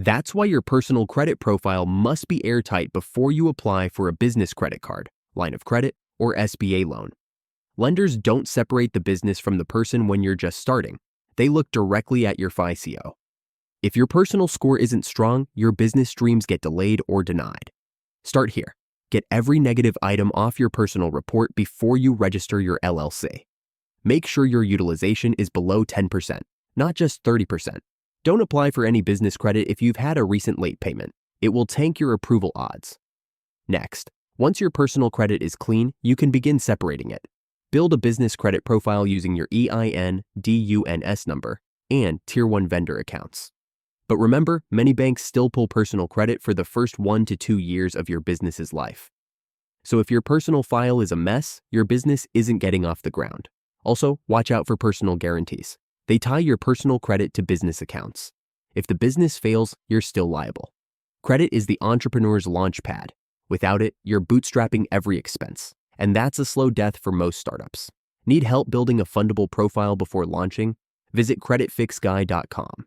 That's why your personal credit profile must be airtight before you apply for a business credit card, line of credit, or SBA loan. Lenders don't separate the business from the person when you're just starting. They look directly at your FICO. If your personal score isn't strong, your business dreams get delayed or denied. Start here. Get every negative item off your personal report before you register your LLC. Make sure your utilization is below 10%, not just 30%. Don't apply for any business credit if you've had a recent late payment. It will tank your approval odds. Next, once your personal credit is clean, you can begin separating it. Build a business credit profile using your EIN, DUNS number, and Tier 1 vendor accounts. But remember, many banks still pull personal credit for the first 1 to 2 years of your business's life. So if your personal file is a mess, your business isn't getting off the ground. Also, watch out for personal guarantees. They tie your personal credit to business accounts. If the business fails, you're still liable. Credit is the entrepreneur's launch pad. Without it, you're bootstrapping every expense. And that's a slow death for most startups. Need help building a fundable profile before launching? Visit CreditFixGuy.com.